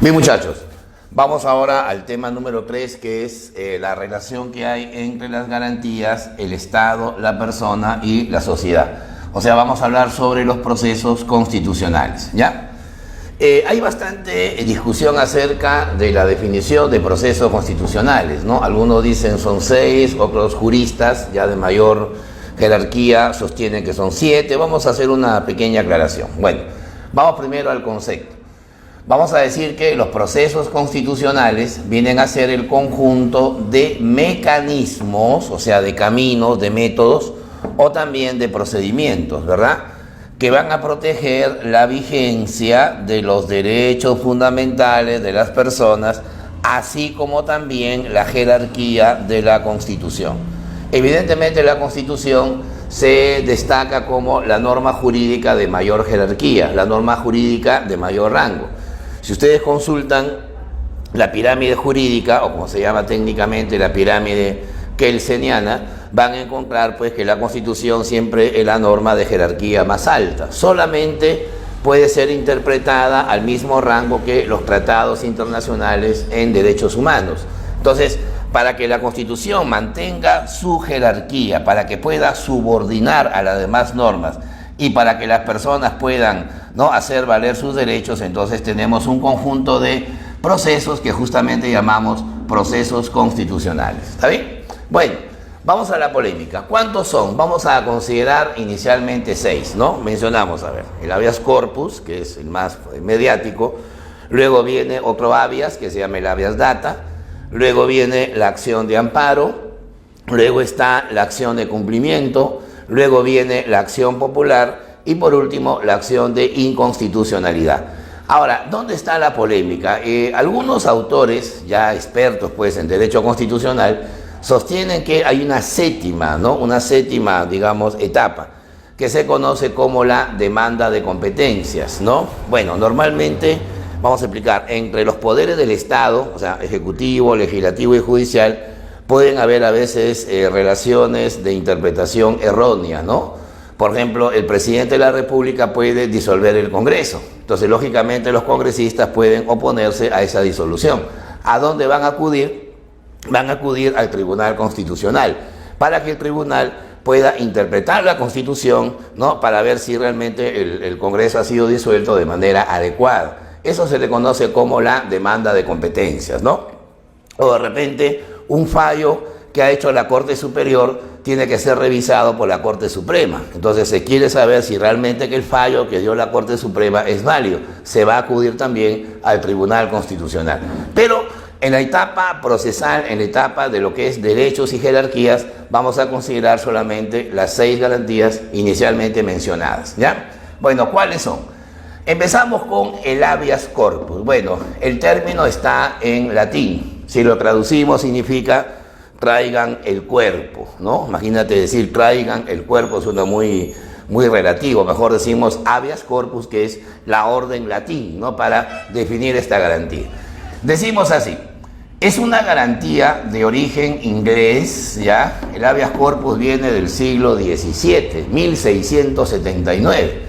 Bien, muchachos, vamos ahora al tema número 3, que es la relación que hay entre las garantías, el Estado, la persona y la sociedad. O sea, vamos a hablar sobre los procesos constitucionales, ¿ya? Hay bastante discusión acerca de la definición de procesos constitucionales, ¿no? Algunos dicen son 6, otros juristas ya de mayor jerarquía sostienen que son 7. Vamos a hacer una pequeña aclaración. Bueno, vamos primero al concepto. Vamos a decir que los procesos constitucionales vienen a ser el conjunto de mecanismos, o sea, de caminos, de métodos, o también de procedimientos, ¿verdad?, que van a proteger la vigencia de los derechos fundamentales de las personas, así como también la jerarquía de la Constitución. Evidentemente, la Constitución se destaca como la norma jurídica de mayor jerarquía, la norma jurídica de mayor rango. Si ustedes consultan la pirámide jurídica, o como se llama técnicamente la pirámide kelseniana, van a encontrar pues que la Constitución siempre es la norma de jerarquía más alta. Solamente puede ser interpretada al mismo rango que los tratados internacionales en derechos humanos. Entonces, para que la Constitución mantenga su jerarquía, para que pueda subordinar a las demás normas y para que las personas puedan, ¿no?, hacer valer sus derechos, entonces tenemos un conjunto de procesos que justamente llamamos procesos constitucionales. ¿Está bien? Bueno, vamos a la polémica. ¿Cuántos son? Vamos a considerar inicialmente 6, ¿no? Mencionamos, a ver, el habeas corpus, que es el más mediático. Luego viene otro habeas, que se llama el habeas data. Luego viene la acción de amparo. Luego está la acción de cumplimiento. Luego viene la acción popular y por último la acción de inconstitucionalidad. Ahora, ¿dónde está la polémica? Algunos autores, ya expertos pues en derecho constitucional, sostienen que hay una séptima, ¿no?, una séptima, digamos, etapa, que se conoce como la demanda de competencias, ¿no? Bueno, normalmente, vamos a explicar, entre los poderes del Estado, o sea, ejecutivo, legislativo y judicial, pueden haber a veces relaciones de interpretación errónea, ¿no? Por ejemplo, el presidente de la República puede disolver el Congreso. Entonces, lógicamente, los congresistas pueden oponerse a esa disolución. ¿A dónde van a acudir? Van a acudir al Tribunal Constitucional, para que el tribunal pueda interpretar la Constitución, ¿no?, para ver si realmente el Congreso ha sido disuelto de manera adecuada. Eso se le conoce como la demanda de competencias, ¿no? O de repente, un fallo que ha hecho la Corte Superior tiene que ser revisado por la Corte Suprema. Entonces se quiere saber si realmente que el fallo que dio la Corte Suprema es válido. Se va a acudir también al Tribunal Constitucional. Pero en la etapa procesal, en la etapa de lo que es derechos y jerarquías, vamos a considerar solamente las 6 garantías inicialmente mencionadas, ¿ya? Bueno, ¿cuáles son? Empezamos con el habeas corpus. Bueno, el término está en latín. Si lo traducimos significa traigan el cuerpo, ¿no? Imagínate decir traigan el cuerpo, suena muy relativo. Mejor decimos habeas corpus, que es la orden latín, ¿no?, para definir esta garantía. Decimos así: es una garantía de origen inglés, ¿ya? El habeas corpus viene del siglo XVII, 1679,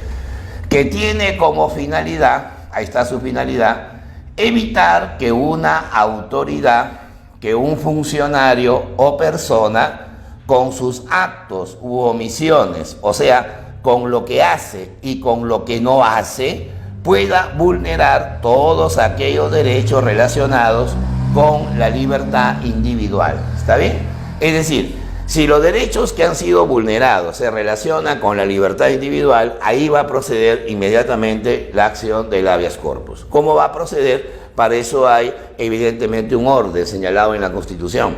que tiene como finalidad, ahí está su finalidad, evitar que una autoridad, que un funcionario o persona, con sus actos u omisiones, o sea, con lo que hace y con lo que no hace, pueda vulnerar todos aquellos derechos relacionados con la libertad individual. ¿Está bien? Es decir, si los derechos que han sido vulnerados se relacionan con la libertad individual, ahí va a proceder inmediatamente la acción del habeas corpus. ¿Cómo va a proceder? Para eso hay evidentemente un orden señalado en la Constitución.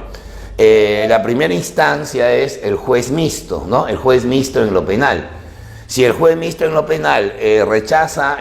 La primera instancia es el juez mixto, ¿no? El juez mixto en lo penal. Si el juez mixto en lo penal rechaza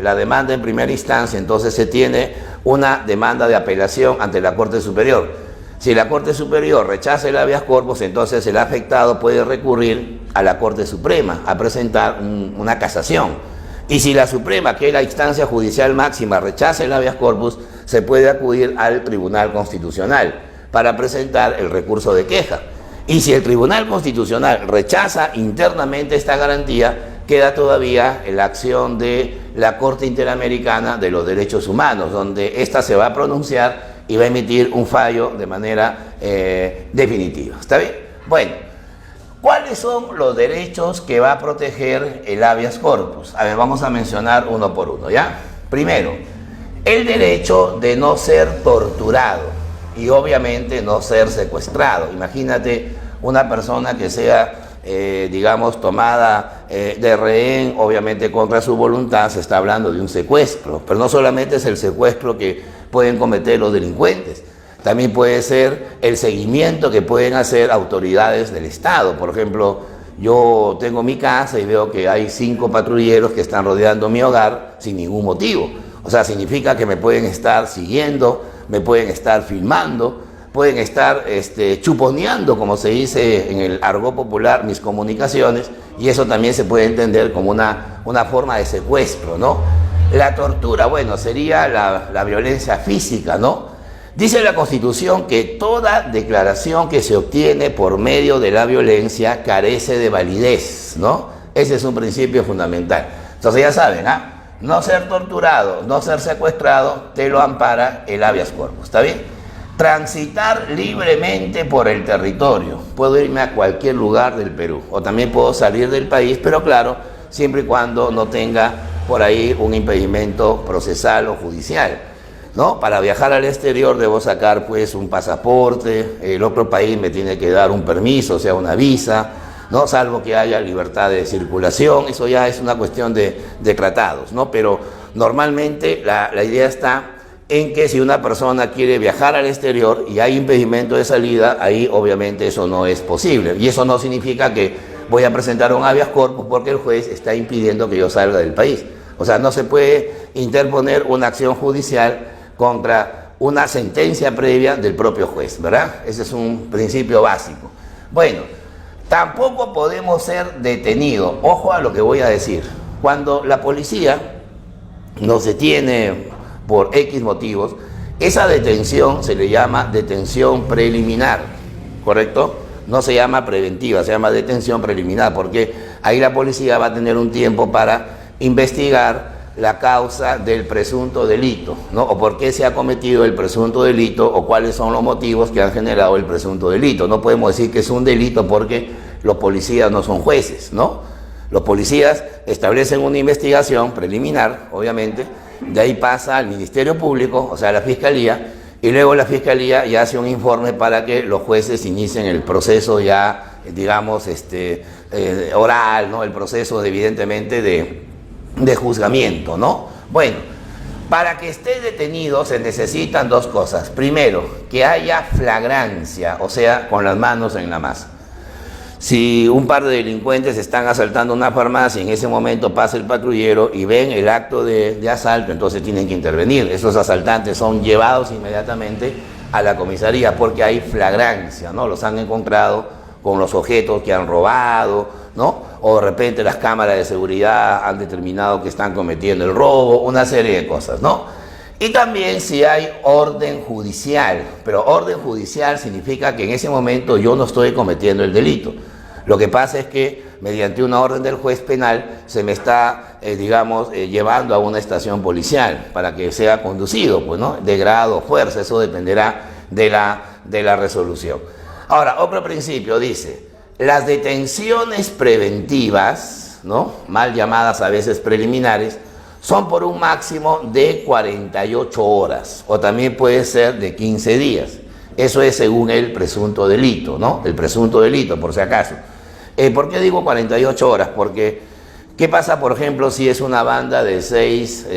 la demanda en primera instancia, entonces se tiene una demanda de apelación ante la Corte Superior. Si la Corte Superior rechaza el habeas corpus, entonces el afectado puede recurrir a la Corte Suprema a presentar una casación. Y si la Suprema, que es la instancia judicial máxima, rechaza el habeas corpus, se puede acudir al Tribunal Constitucional para presentar el recurso de queja. Y si el Tribunal Constitucional rechaza internamente esta garantía, queda todavía la acción de la Corte Interamericana de los Derechos Humanos, donde ésta se va a pronunciar y va a emitir un fallo de manera definitiva. ¿Está bien? Bueno, ¿cuáles son los derechos que va a proteger el habeas corpus? A ver, vamos a mencionar uno por uno, ¿ya? Primero, el derecho de no ser torturado y obviamente no ser secuestrado. Imagínate una persona que sea, digamos, tomada de rehén, obviamente contra su voluntad, se está hablando de un secuestro, pero no solamente es el secuestro que pueden cometer los delincuentes, también puede ser el seguimiento que pueden hacer autoridades del Estado. Por ejemplo, yo tengo mi casa y veo que hay 5 patrulleros que están rodeando mi hogar sin ningún motivo. O sea, significa que me pueden estar siguiendo, me pueden estar filmando, pueden estar chuponeando, como se dice en el argot popular, mis comunicaciones, y eso también se puede entender como una forma de secuestro, ¿no? La tortura, bueno, sería la violencia física, ¿no? Dice la Constitución que toda declaración que se obtiene por medio de la violencia carece de validez, ¿no? Ese es un principio fundamental. Entonces ya saben, ¿ah? No ser torturado, no ser secuestrado, te lo ampara el habeas corpus, ¿está bien? Transitar libremente por el territorio. Puedo irme a cualquier lugar del Perú, o también puedo salir del país, pero claro, siempre y cuando no tenga por ahí un impedimento procesal o judicial, ¿no? Para viajar al exterior debo sacar pues un pasaporte, el otro país me tiene que dar un permiso, o sea, una visa, ¿no? Salvo que haya libertad de circulación, eso ya es una cuestión de tratados, ¿no? Pero normalmente la idea está en que si una persona quiere viajar al exterior y hay impedimento de salida, ahí obviamente eso no es posible. Y eso no significa que voy a presentar un habeas corpus porque el juez está impidiendo que yo salga del país. O sea, no se puede interponer una acción judicial contra una sentencia previa del propio juez, ¿verdad? Ese es un principio básico. Bueno, tampoco podemos ser detenidos. Ojo a lo que voy a decir. Cuando la policía nos detiene por X motivos, esa detención se le llama detención preliminar, ¿correcto? No se llama preventiva, se llama detención preliminar, porque ahí la policía va a tener un tiempo para investigar la causa del presunto delito, ¿no? O por qué se ha cometido el presunto delito o cuáles son los motivos que han generado el presunto delito. No podemos decir que es un delito porque los policías no son jueces, ¿no? Los policías establecen una investigación preliminar, obviamente, de ahí pasa al Ministerio Público, o sea, a la Fiscalía, y luego la Fiscalía ya hace un informe para que los jueces inicien el proceso ya, digamos, oral, ¿no? El proceso, evidentemente, de juzgamiento, ¿no? Bueno, para que esté detenido se necesitan dos cosas. Primero, que haya flagrancia, o sea, con las manos en la masa. Si un par de delincuentes están asaltando una farmacia y en ese momento pasa el patrullero y ven el acto de asalto, entonces tienen que intervenir. Esos asaltantes son llevados inmediatamente a la comisaría porque hay flagrancia, ¿no? Los han encontrado con los objetos que han robado, ¿no? O de repente las cámaras de seguridad han determinado que están cometiendo el robo, una serie de cosas, ¿no? Y también si hay orden judicial, pero orden judicial significa que en ese momento yo no estoy cometiendo el delito. Lo que pasa es que mediante una orden del juez penal se me está, llevando a una estación policial para que sea conducido, pues, ¿no? De grado, fuerza, eso dependerá de la resolución. Ahora, otro principio dice, las detenciones preventivas, ¿no? Mal llamadas a veces preliminares, son por un máximo de 48 horas, o también puede ser de 15 días. Eso es según el presunto delito, ¿no? El presunto delito, por si acaso. ¿Por qué digo 48 horas? Porque, ¿qué pasa, por ejemplo, si es una banda de 6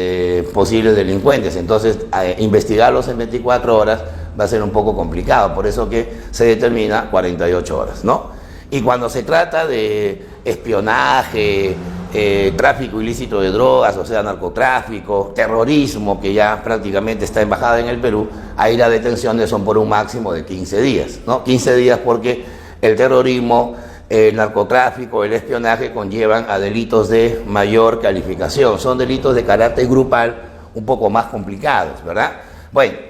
posibles delincuentes? Entonces, investigarlos en 24 horas va a ser un poco complicado, por eso que se determina 48 horas, ¿no? Y cuando se trata de espionaje, tráfico ilícito de drogas, o sea, narcotráfico, terrorismo, que ya prácticamente está embajada en el Perú, ahí las detenciones son por un máximo de 15 días, ¿no? 15 días porque el terrorismo, el narcotráfico, el espionaje conllevan a delitos de mayor calificación, son delitos de carácter grupal un poco más complicados, ¿verdad? Bueno,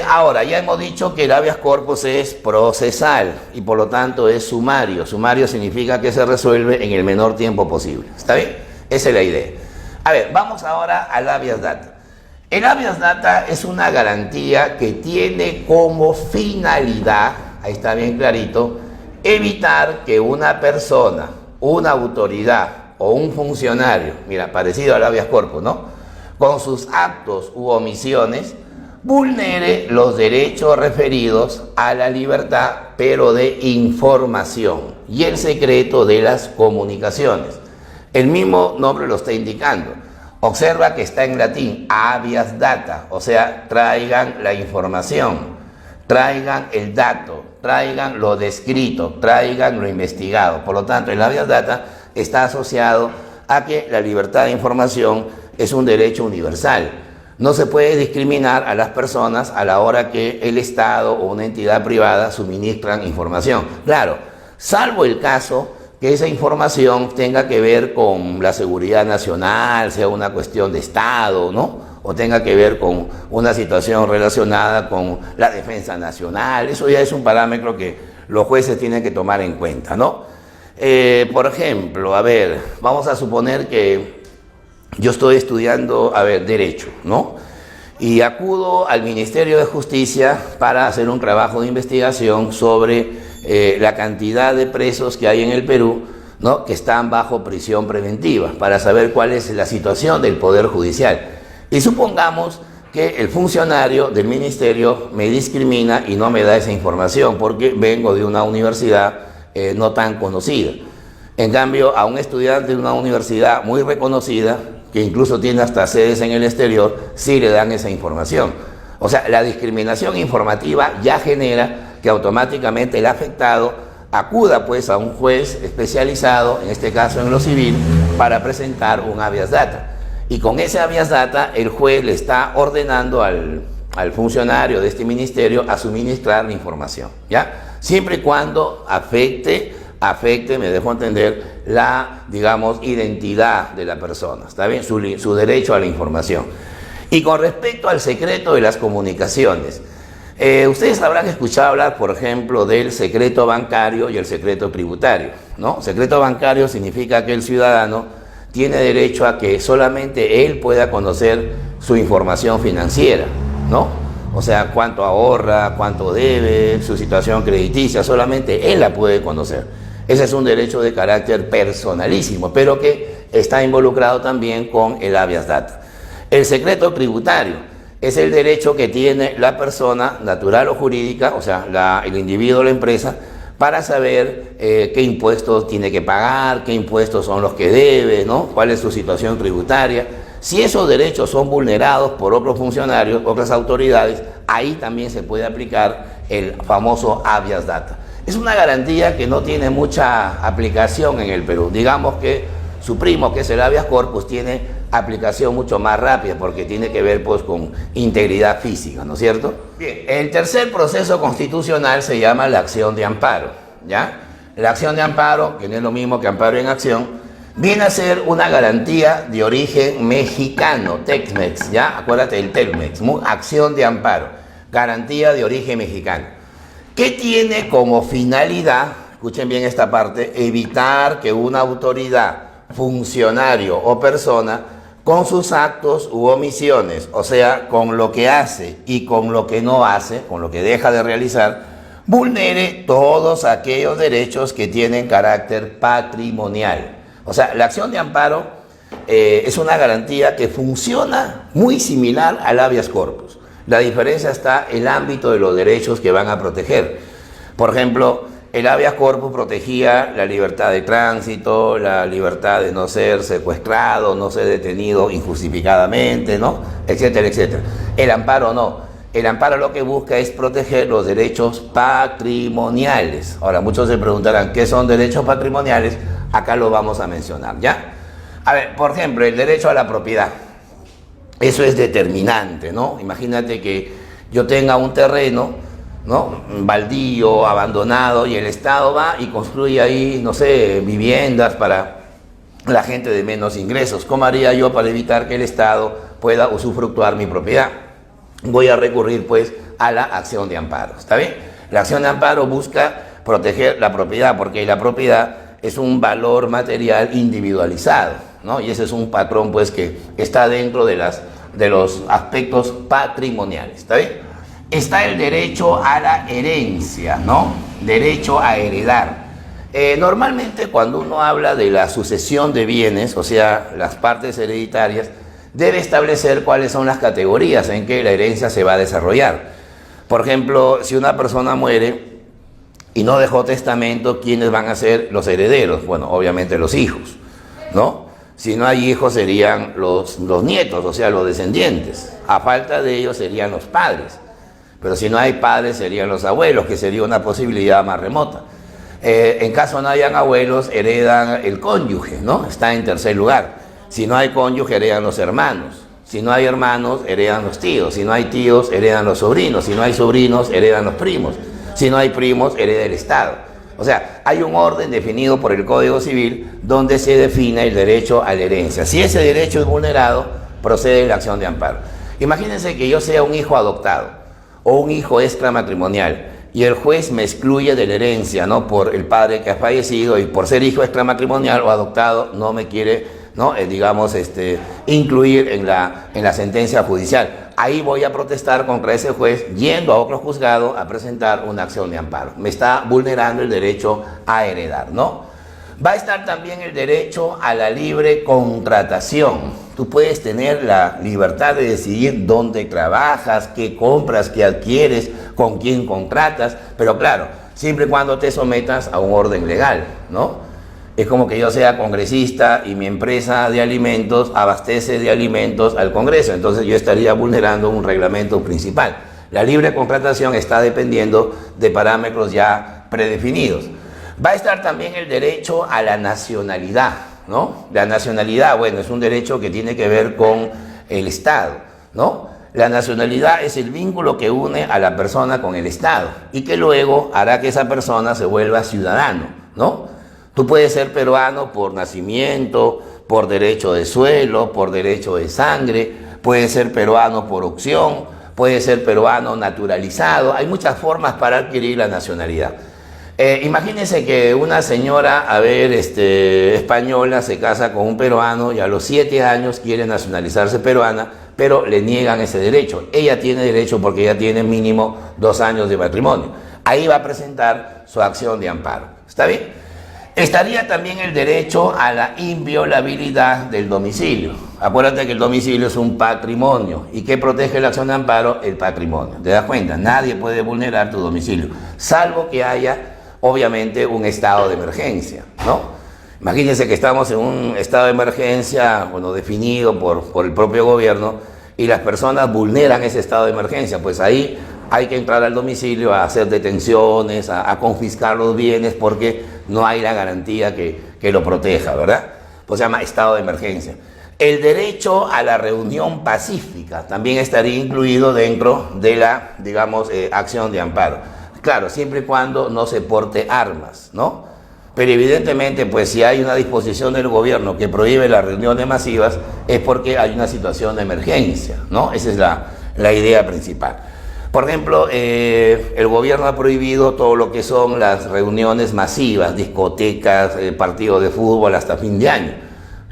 ahora ya hemos dicho que el habeas corpus es procesal y por lo tanto es sumario. Sumario significa que se resuelve en el menor tiempo posible, ¿está bien? Esa es la idea. A ver, vamos ahora al habeas data. El habeas data es una garantía que tiene como finalidad, ahí está bien clarito, evitar que una persona, una autoridad o un funcionario, mira, parecido al habeas corpus, ¿no?, con sus actos u omisiones, vulnere los derechos referidos a la libertad, pero de información y el secreto de las comunicaciones. El mismo nombre lo está indicando. Observa que está en latín, habeas data, o sea, traigan la información, traigan el dato, traigan lo descrito, traigan lo investigado. Por lo tanto, el habeas data está asociado a que la libertad de información es un derecho universal. No se puede discriminar a las personas a la hora que el Estado o una entidad privada suministran información. Claro, salvo el caso que esa información tenga que ver con la seguridad nacional, sea una cuestión de Estado, ¿no?, o tenga que ver con una situación relacionada con la defensa nacional. Eso ya es un parámetro que los jueces tienen que tomar en cuenta, ¿no? Por ejemplo, a ver, vamos a suponer que yo estoy estudiando, Derecho, ¿no?, y acudo al Ministerio de Justicia para hacer un trabajo de investigación sobre la cantidad de presos que hay en el Perú, ¿no?, que están bajo prisión preventiva, para saber cuál es la situación del Poder Judicial. Y supongamos que el funcionario del ministerio me discrimina y no me da esa información porque vengo de una universidad no tan conocida. En cambio, a un estudiante de una universidad muy reconocida, que incluso tiene hasta sedes en el exterior, sí le dan esa información. O sea, la discriminación informativa ya genera que automáticamente el afectado acuda pues a un juez especializado, en este caso en lo civil, para presentar un habeas data. Y con ese habeas data el juez le está ordenando al funcionario de este ministerio a suministrar la información, ¿ya? Siempre y cuando afecte, me dejo entender, la, digamos, identidad de la persona, ¿está bien? Su derecho a la información. Y con respecto al secreto de las comunicaciones, ustedes habrán escuchado hablar, por ejemplo, del secreto bancario y el secreto tributario, ¿no? Secreto bancario significa que el ciudadano tiene derecho a que solamente él pueda conocer su información financiera, ¿no? O sea, cuánto ahorra, cuánto debe, su situación crediticia, solamente él la puede conocer. Ese es un derecho de carácter personalísimo, pero que está involucrado también con el habeas data. El secreto tributario es el derecho que tiene la persona natural o jurídica, o sea, el individuo o la empresa, para saber qué impuestos tiene que pagar, qué impuestos son los que debe, ¿no?, cuál es su situación tributaria. Si esos derechos son vulnerados por otros funcionarios, otras autoridades, ahí también se puede aplicar el famoso habeas data. Es una garantía que no tiene mucha aplicación en el Perú. Digamos que su primo, que es el habeas corpus, tiene aplicación mucho más rápida porque tiene que ver pues con integridad física, ¿no es cierto? Bien, el tercer proceso constitucional se llama la acción de amparo, ¿ya? La acción de amparo, que no es lo mismo que amparo en acción, viene a ser una garantía de origen mexicano, Tex-Mex, ¿ya? Acuérdate del Tex-Mex, acción de amparo, garantía de origen mexicano. ¿Qué tiene como finalidad? Escuchen bien esta parte: evitar que una autoridad, funcionario o persona, con sus actos u omisiones, o sea, con lo que hace y con lo que no hace, con lo que deja de realizar, vulnere todos aquellos derechos que tienen carácter patrimonial. O sea, la acción de amparo es una garantía que funciona muy similar al habeas corpus. La diferencia está en el ámbito de los derechos que van a proteger. Por ejemplo, el habeas corpus protegía la libertad de tránsito, la libertad de no ser secuestrado, no ser detenido injustificadamente, ¿no?, etcétera, etcétera. El amparo no. El amparo lo que busca es proteger los derechos patrimoniales. Ahora, muchos se preguntarán, ¿qué son derechos patrimoniales? Acá lo vamos a mencionar, ¿ya? A ver, por ejemplo, el derecho a la propiedad. Eso es determinante, ¿no? Imagínate que yo tenga un terreno, ¿no?, baldío, abandonado, y el Estado va y construye ahí, no sé, viviendas para la gente de menos ingresos. ¿Cómo haría yo para evitar que el Estado pueda usufructuar mi propiedad? Voy a recurrir pues a la acción de amparo, ¿está bien? La acción de amparo busca proteger la propiedad, porque la propiedad es un valor material individualizado, ¿no? Y ese es un patrón, pues, que está dentro de los aspectos patrimoniales, ¿está bien? Está el derecho a la herencia, ¿no? Derecho a heredar. Normalmente cuando uno habla de la sucesión de bienes, o sea, las partes hereditarias, debe establecer cuáles son las categorías en que la herencia se va a desarrollar. Por ejemplo, si una persona muere y no dejó testamento, ¿quiénes van a ser los herederos? Bueno, obviamente los hijos, ¿no? Si no hay hijos serían los nietos, o sea, los descendientes. A falta de ellos serían los padres. Pero si no hay padres serían los abuelos, que sería una posibilidad más remota. En caso no hayan abuelos, heredan el cónyuge, ¿no? Está en tercer lugar. Si no hay cónyuge, heredan los hermanos. Si no hay hermanos, heredan los tíos. Si no hay tíos, heredan los sobrinos. Si no hay sobrinos, heredan los primos. Si no hay primos, hereda el Estado. O sea, hay un orden definido por el Código Civil donde se define el derecho a la herencia. Si ese derecho es vulnerado, procede la acción de amparo. Imagínense que yo sea un hijo adoptado o un hijo extramatrimonial y el juez me excluye de la herencia, ¿no? Por el padre que ha fallecido, y por ser hijo extramatrimonial o adoptado no me quiere, ¿no? Incluir en la sentencia judicial. Ahí voy a protestar contra ese juez yendo a otro juzgado a presentar una acción de amparo. Me está vulnerando el derecho a heredar, ¿no? Va a estar también el derecho a la libre contratación. Tú puedes tener la libertad de decidir dónde trabajas, qué compras, qué adquieres, con quién contratas, pero claro, siempre y cuando te sometas a un orden legal, ¿no? Es como que yo sea congresista y mi empresa de alimentos abastece de alimentos al Congreso, entonces yo estaría vulnerando un reglamento principal. La libre contratación está dependiendo de parámetros ya predefinidos. Va a estar también el derecho a la nacionalidad, ¿no? La nacionalidad, bueno, es un derecho que tiene que ver con el Estado, ¿no? La nacionalidad es el vínculo que une a la persona con el Estado y que luego hará que esa persona se vuelva ciudadano, ¿no? Tú puedes ser peruano por nacimiento, por derecho de suelo, por derecho de sangre, puedes ser peruano por opción, puedes ser peruano naturalizado. Hay muchas formas para adquirir la nacionalidad. Imagínense que una señora, española, se casa con un peruano y a los 7 años quiere nacionalizarse peruana, pero le niegan ese derecho. Ella tiene derecho porque ella tiene mínimo 2 años de matrimonio. Ahí va a presentar su acción de amparo. ¿Está bien? Estaría también el derecho a la inviolabilidad del domicilio. Acuérdate que el domicilio es un patrimonio. ¿Y qué protege la acción de amparo? El patrimonio. ¿Te das cuenta? Nadie puede vulnerar tu domicilio, salvo que haya, obviamente, un estado de emergencia, ¿no? Imagínense que estamos en un estado de emergencia, bueno, definido por el propio gobierno, y las personas vulneran ese estado de emergencia. Pues ahí hay que entrar al domicilio a hacer detenciones, a confiscar los bienes, porque no hay la garantía que lo proteja, ¿verdad? Pues se llama estado de emergencia. El derecho a la reunión pacífica también estaría incluido dentro de la, acción de amparo. Claro, siempre y cuando no se porte armas, ¿no? Pero evidentemente, pues si hay una disposición del gobierno que prohíbe las reuniones masivas, es porque hay una situación de emergencia, ¿no? Esa es la idea principal. Por ejemplo, el gobierno ha prohibido todo lo que son las reuniones masivas, discotecas, partidos de fútbol hasta fin de año.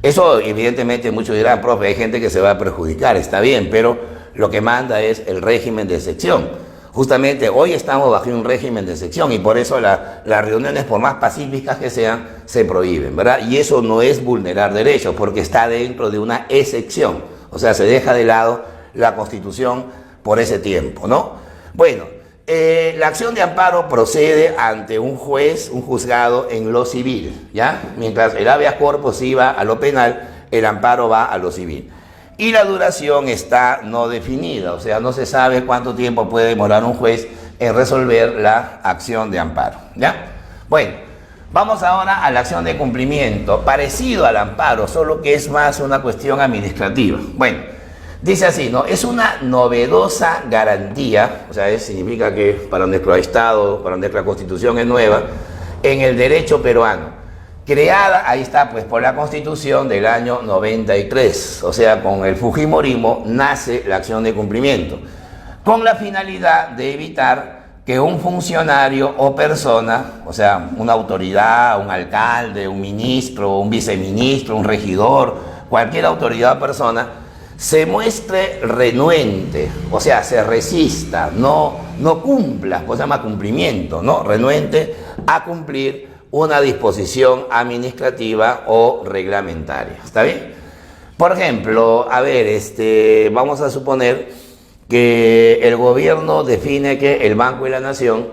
Eso, evidentemente, muchos dirán, profe, hay gente que se va a perjudicar, está bien, pero lo que manda es el régimen de excepción. Justamente hoy estamos bajo un régimen de excepción y por eso las reuniones, por más pacíficas que sean, se prohíben, ¿verdad? Y eso no es vulnerar derechos, porque está dentro de una excepción. O sea, se deja de lado la Constitución por ese tiempo, ¿no? Bueno, la acción de amparo procede ante un juez, un juzgado en lo civil, ¿ya? Mientras el habeas corpus iba a lo penal, el amparo va a lo civil. Y la duración está no definida, o sea, no se sabe cuánto tiempo puede demorar un juez en resolver la acción de amparo, ¿ya? Bueno, vamos ahora a la acción de cumplimiento, parecido al amparo, solo que es más una cuestión administrativa. Bueno, dice así, ¿no? Es una novedosa garantía, o sea, significa que para nuestro Estado, para nuestra Constitución es nueva, en el derecho peruano. Creada, ahí está, pues por la Constitución del año 93, o sea, con el Fujimorismo nace la acción de cumplimiento, con la finalidad de evitar que un funcionario o persona, o sea, una autoridad, un alcalde, un ministro, un viceministro, un regidor, cualquier autoridad o persona, se muestre renuente, o sea, se resista, no cumpla, pues se llama cumplimiento, ¿no? Renuente a cumplir una disposición administrativa o reglamentaria. ¿Está bien? Por ejemplo, a ver, vamos a suponer que el gobierno define que el Banco de la Nación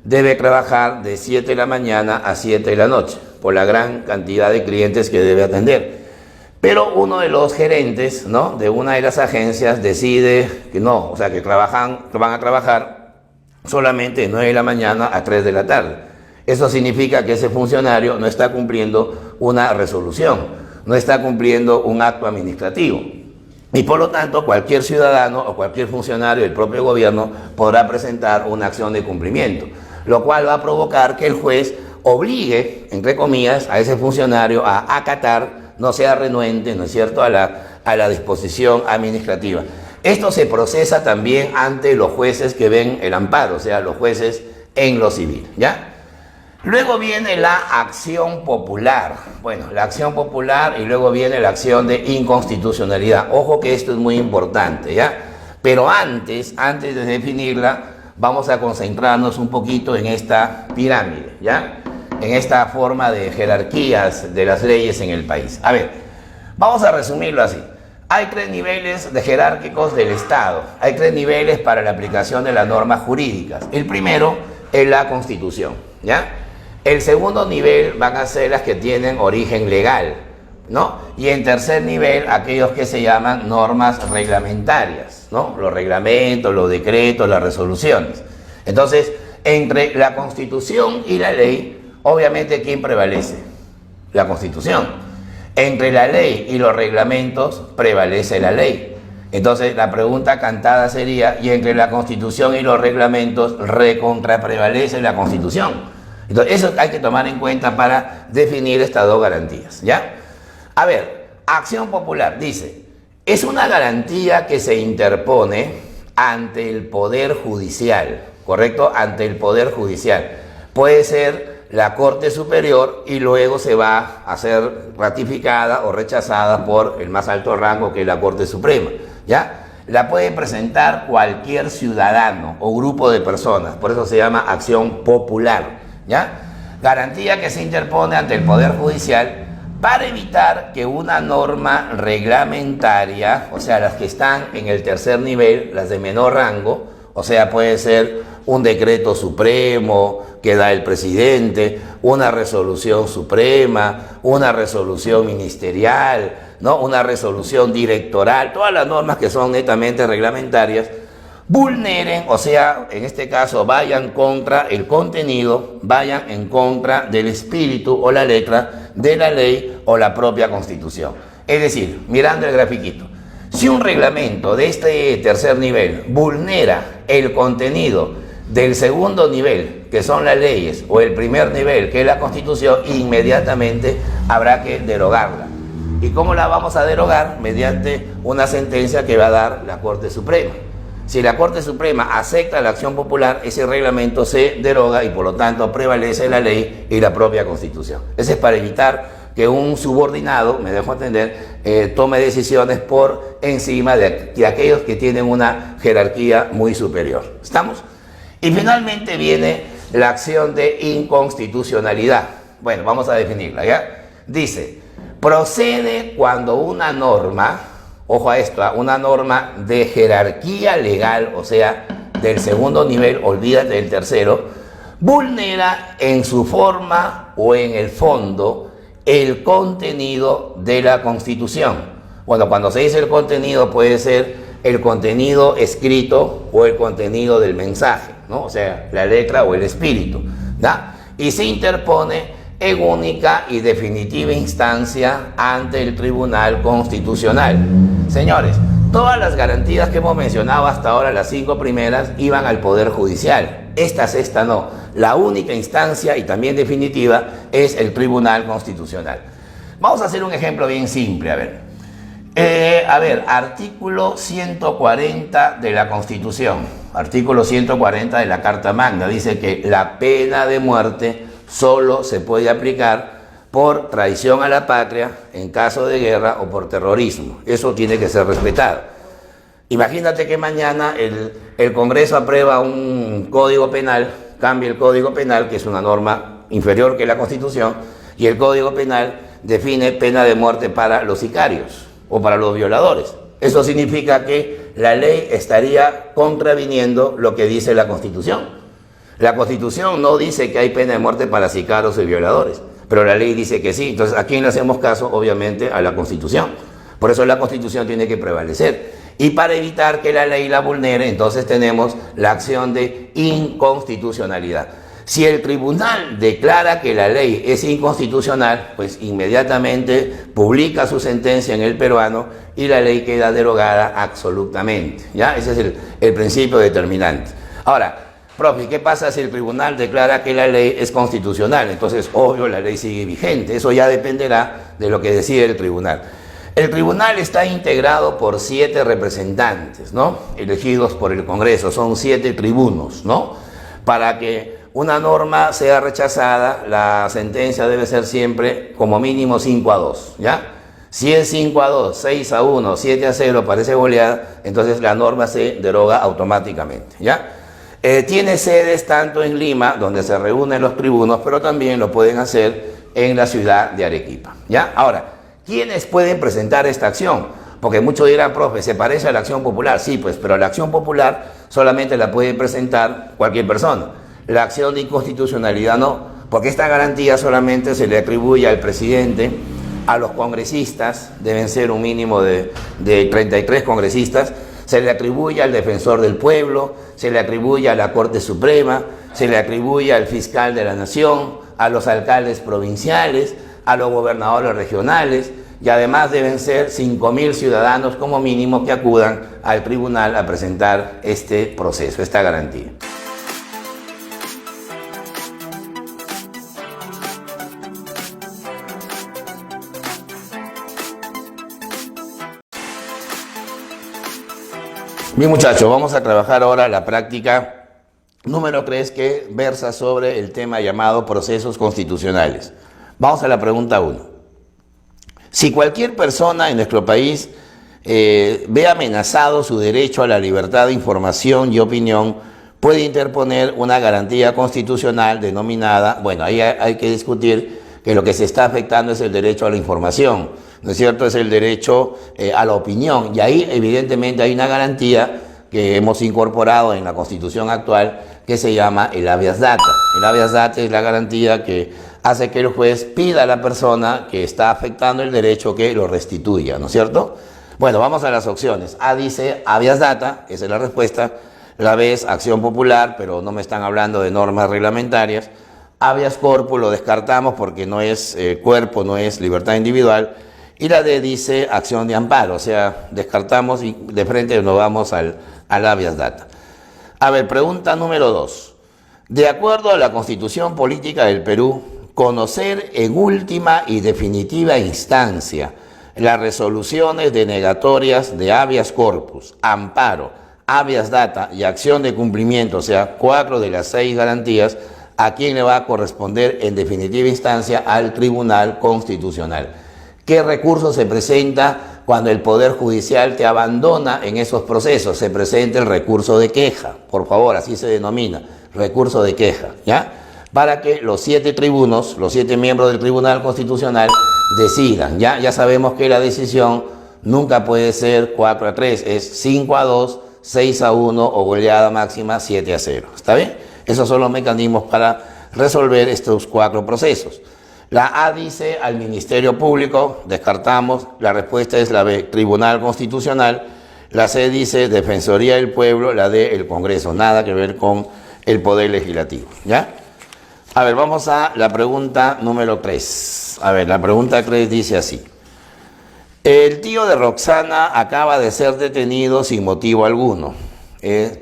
debe trabajar de 7 de la mañana a 7 de la noche, por la gran cantidad de clientes que debe atender. Pero uno de los gerentes, ¿no?, de una de las agencias decide que no, o sea, que van a trabajar solamente de 9 de la mañana a 3 de la tarde. Eso significa que ese funcionario no está cumpliendo una resolución, no está cumpliendo un acto administrativo. Y por lo tanto, cualquier ciudadano o cualquier funcionario del propio gobierno podrá presentar una acción de cumplimiento, lo cual va a provocar que el juez obligue, entre comillas, a ese funcionario a acatar, no sea renuente, ¿no es cierto?, a la disposición administrativa. Esto se procesa también ante los jueces que ven el amparo, o sea, los jueces en lo civil, ¿ya? Luego viene la acción popular. Bueno, la acción popular y luego viene la acción de inconstitucionalidad. Ojo que esto es muy importante, ¿ya? Pero antes de definirla, vamos a concentrarnos un poquito en esta pirámide, ¿ya? En esta forma de jerarquías de las leyes en el país. A ver, vamos a resumirlo así. Hay 3 niveles de jerárquicos del Estado. Hay 3 niveles para la aplicación de las normas jurídicas. El primero es la Constitución, ¿ya? El segundo nivel van a ser las que tienen origen legal, ¿no? Y en tercer nivel, aquellos que se llaman normas reglamentarias, ¿no? Los reglamentos, los decretos, las resoluciones. Entonces, entre la Constitución y la ley, obviamente, ¿quién prevalece? La Constitución. Entre la ley y los reglamentos, prevalece la ley. Entonces, la pregunta cantada sería, ¿y entre la Constitución y los reglamentos, prevalece la Constitución? Entonces, eso hay que tomar en cuenta para definir estas 2 garantías, ¿ya? A ver, acción popular, dice, es una garantía que se interpone ante el Poder Judicial, ¿correcto? Ante el Poder Judicial. Puede ser la Corte Superior y luego se va a ser ratificada o rechazada por el más alto rango, que es la Corte Suprema, ¿ya? La puede presentar cualquier ciudadano o grupo de personas, por eso se llama acción popular, ¿ya? Garantía que se interpone ante el Poder Judicial para evitar que una norma reglamentaria, o sea, las que están en el tercer nivel, las de menor rango, o sea, puede ser un decreto supremo que da el presidente, una resolución suprema, una resolución ministerial, ¿no?, una resolución directoral, todas las normas que son netamente reglamentarias, vulneren, o sea, en este caso vayan contra el contenido, vayan en contra del espíritu o la letra de la ley o la propia Constitución. Es decir, mirando el grafiquito, si un reglamento de este tercer nivel vulnera el contenido del segundo nivel, que son las leyes, o el primer nivel, que es la Constitución, inmediatamente habrá que derogarla. ¿Y cómo la vamos a derogar? Mediante una sentencia que va a dar la Corte Suprema. Si la Corte Suprema acepta la acción popular, ese reglamento se deroga y por lo tanto prevalece la ley y la propia Constitución. Eso es para evitar que un subordinado, me dejo entender, tome decisiones por encima de aquellos que tienen una jerarquía muy superior. ¿Estamos? Y finalmente viene la acción de inconstitucionalidad. Bueno, vamos a definirla, ¿ya? Dice, procede cuando una norma, ojo a esto, una norma de jerarquía legal, o sea, del segundo nivel, olvídate del tercero, vulnera en su forma o en el fondo el contenido de la Constitución. Bueno, cuando se dice el contenido puede ser el contenido escrito o el contenido del mensaje, ¿no? O sea, la letra o el espíritu, ¿no? Y se interpone en única y definitiva instancia ante el Tribunal Constitucional. Señores, todas las garantías que hemos mencionado hasta ahora, las 5 primeras, iban al Poder Judicial. Esta no. La única instancia y también definitiva es el Tribunal Constitucional. Vamos a hacer un ejemplo bien simple, a ver, artículo 140 de la Constitución. artículo 140 de la Carta Magna, dice que la pena de muerte solo se puede aplicar por traición a la patria en caso de guerra o por terrorismo. Eso tiene que ser respetado. Imagínate que mañana el Congreso aprueba un código penal, cambia el código penal, que es una norma inferior que la Constitución, y el código penal define pena de muerte para los sicarios o para los violadores. Eso significa que la ley estaría contraviniendo lo que dice la Constitución. La Constitución no dice que hay pena de muerte para sicarios y violadores, pero la ley dice que sí. Entonces, ¿a quién le hacemos caso? Obviamente a la Constitución. Por eso la Constitución tiene que prevalecer. Y para evitar que la ley la vulnere, entonces tenemos la acción de inconstitucionalidad. Si el tribunal declara que la ley es inconstitucional, pues inmediatamente publica su sentencia en el peruano y la ley queda derogada absolutamente. ¿Ya? Ese es el principio determinante. Ahora, profe, ¿qué pasa si el tribunal declara que la ley es constitucional? Entonces, obvio, la ley sigue vigente. Eso ya dependerá de lo que decide el tribunal. El tribunal está integrado por 7 representantes, ¿no? Elegidos por el Congreso. Son 7 tribunos, ¿no? Para que una norma sea rechazada, la sentencia debe ser siempre como mínimo 5-2, ¿ya? Si es 5-2, 6-1, 7-0, parece goleada, entonces la norma se deroga automáticamente, ¿ya? Tiene sedes tanto en Lima, donde se reúnen los tribunos, pero también lo pueden hacer en la ciudad de Arequipa, ¿ya? Ahora, ¿quiénes pueden presentar esta acción? Porque muchos dirán, profe, ¿se parece a la acción popular? Sí, pues, pero la acción popular solamente la puede presentar cualquier persona. La acción de inconstitucionalidad no, porque esta garantía solamente se le atribuye al presidente, a los congresistas, deben ser un mínimo de 33 congresistas, se le atribuye al defensor del pueblo, se le atribuye a la Corte Suprema, se le atribuye al fiscal de la nación, a los alcaldes provinciales, a los gobernadores regionales, y además deben ser 5.000 ciudadanos como mínimo que acudan al tribunal a presentar este proceso, esta garantía. Bien, muchachos, vamos a trabajar ahora la práctica número 3, que versa sobre el tema llamado procesos constitucionales. Vamos a la pregunta 1. Si cualquier persona en nuestro país ve amenazado su derecho a la libertad de información y opinión, puede interponer una garantía constitucional denominada, bueno, ahí hay que discutir que lo que se está afectando es el derecho a la información, ¿no es cierto? Es el derecho a la opinión, y ahí evidentemente hay una garantía que hemos incorporado en la Constitución actual que se llama el habeas data. El habeas data es la garantía que hace que el juez pida a la persona que está afectando el derecho que lo restituya, ¿no es cierto? Bueno, vamos a las opciones. A dice habeas data, esa es la respuesta. La B es acción popular, pero no me están hablando de normas reglamentarias. Habeas corpus lo descartamos porque no es cuerpo, no es libertad individual. Y la D dice acción de amparo, o sea, descartamos y de frente nos vamos al habeas data. A ver, pregunta número 2. De acuerdo a la Constitución Política del Perú, conocer en última y definitiva instancia las resoluciones denegatorias de habeas corpus, amparo, habeas data y acción de cumplimiento, o sea, 4 de las 6 garantías, ¿a quién le va a corresponder en definitiva instancia? Al Tribunal Constitucional. ¿Qué recurso se presenta cuando el Poder Judicial te abandona en esos procesos? Se presenta el recurso de queja, por favor, así se denomina, recurso de queja, ¿ya? Para que los 7 tribunos, los 7 miembros del Tribunal Constitucional decidan, ¿ya? Ya sabemos que la decisión nunca puede ser 4-3, es 5-2, 6-1 o goleada máxima 7-0, ¿está bien? Esos son los mecanismos para resolver estos 4 procesos. La A dice al Ministerio Público, descartamos, la respuesta es la B, Tribunal Constitucional. La C dice Defensoría del Pueblo, la D, el Congreso, nada que ver con el Poder Legislativo, ¿ya? A ver, vamos a la pregunta número 3. A ver, la pregunta 3 dice así. El tío de Roxana acaba de ser detenido sin motivo alguno.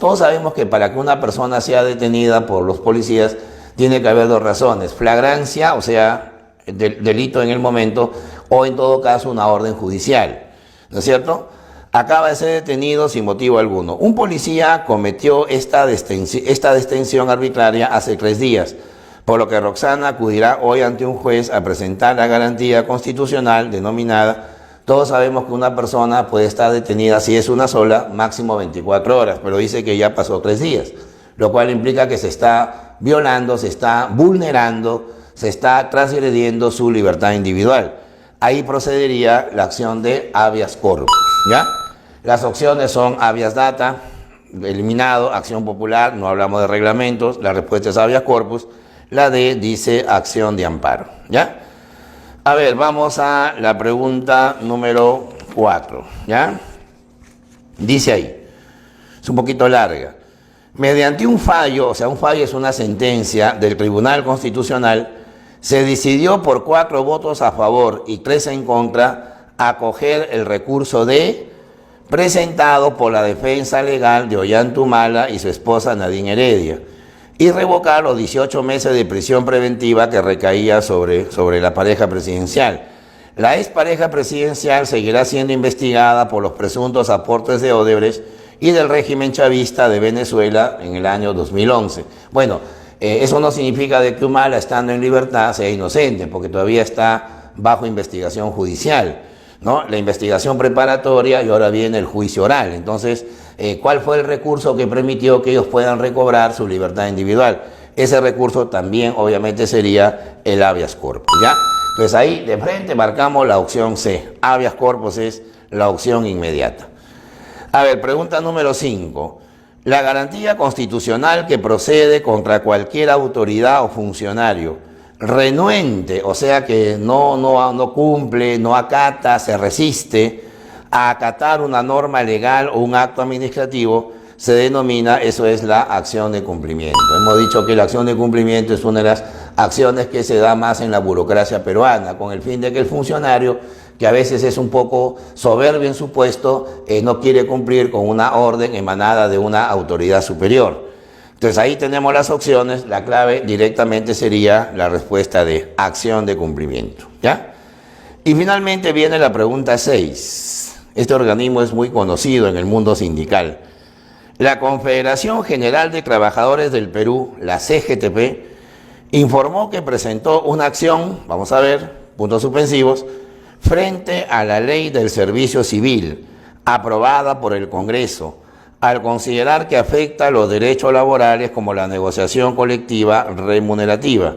Todos sabemos que para que una persona sea detenida por los policías tiene que haber 2 razones. Flagrancia, o sea, delito en el momento, o en todo caso una orden judicial, ¿no es cierto? acaba de ser detenido sin motivo alguno. Un policía cometió esta detención arbitraria hace 3 días, por lo que Roxana acudirá hoy ante un juez a presentar la garantía constitucional denominada. Todos sabemos que una persona puede estar detenida, si es una sola, máximo 24 horas, pero dice que ya pasó 3 días, lo cual implica que se está violando, se está vulnerando, se está transgrediendo su libertad individual. Ahí procedería la acción de habeas corpus, ¿ya? Las opciones son habeas data, eliminado, acción popular, no hablamos de reglamentos, la respuesta es habeas corpus, la D dice acción de amparo, ¿ya? A ver, vamos a la pregunta número 4, ¿ya? Dice ahí, es un poquito larga. Mediante un fallo, o sea, un fallo es una sentencia del Tribunal Constitucional, se decidió por 4 votos a favor y 3 en contra acoger el recurso presentado por la defensa legal de Ollantumala y su esposa Nadine Heredia, y revocar los 18 meses de prisión preventiva que recaía sobre la pareja presidencial. La expareja presidencial seguirá siendo investigada por los presuntos aportes de Odebrecht y del régimen chavista de Venezuela en el año 2011. Bueno, eso no significa de que Humala, estando en libertad, sea inocente, porque todavía está bajo investigación judicial, ¿no? La investigación preparatoria y ahora viene el juicio oral. Entonces, ¿cuál fue el recurso que permitió que ellos puedan recobrar su libertad individual? Ese recurso también, obviamente, sería el habeas corpus, ¿ya? Entonces, ahí de frente marcamos la opción C. Habeas corpus es la opción inmediata. A ver, pregunta número 5. La garantía constitucional que procede contra cualquier autoridad o funcionario renuente, o sea que no cumple, no acata, se resiste a acatar una norma legal o un acto administrativo, se denomina, eso es la acción de cumplimiento. Hemos dicho que la acción de cumplimiento es una de las acciones que se da más en la burocracia peruana, con el fin de que el funcionario, que a veces es un poco soberbio en su puesto, no quiere cumplir con una orden emanada de una autoridad superior. Entonces ahí tenemos las opciones, la clave directamente sería la respuesta de acción de cumplimiento, ¿ya? Y finalmente viene la pregunta 6. Este organismo es muy conocido en el mundo sindical. La Confederación General de Trabajadores del Perú, la CGTP, informó que presentó una acción, vamos a ver, puntos suspensivos, frente a la Ley del Servicio Civil, aprobada por el Congreso, al considerar que afecta los derechos laborales como la negociación colectiva remunerativa,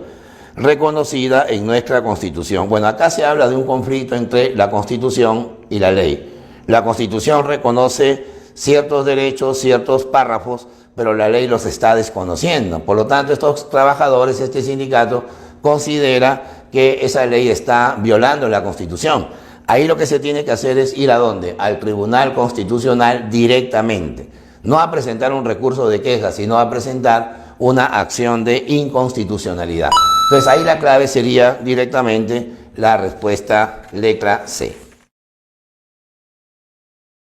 reconocida en nuestra Constitución. Bueno, acá se habla de un conflicto entre la Constitución y la ley. La Constitución reconoce ciertos derechos, ciertos párrafos, pero la ley los está desconociendo. Por lo tanto, estos trabajadores, este sindicato, considera que esa ley está violando la Constitución. Ahí lo que se tiene que hacer es ir ¿a dónde? Al Tribunal Constitucional directamente. No a presentar un recurso de queja, sino a presentar una acción de inconstitucionalidad. Entonces ahí la clave sería directamente la respuesta letra C.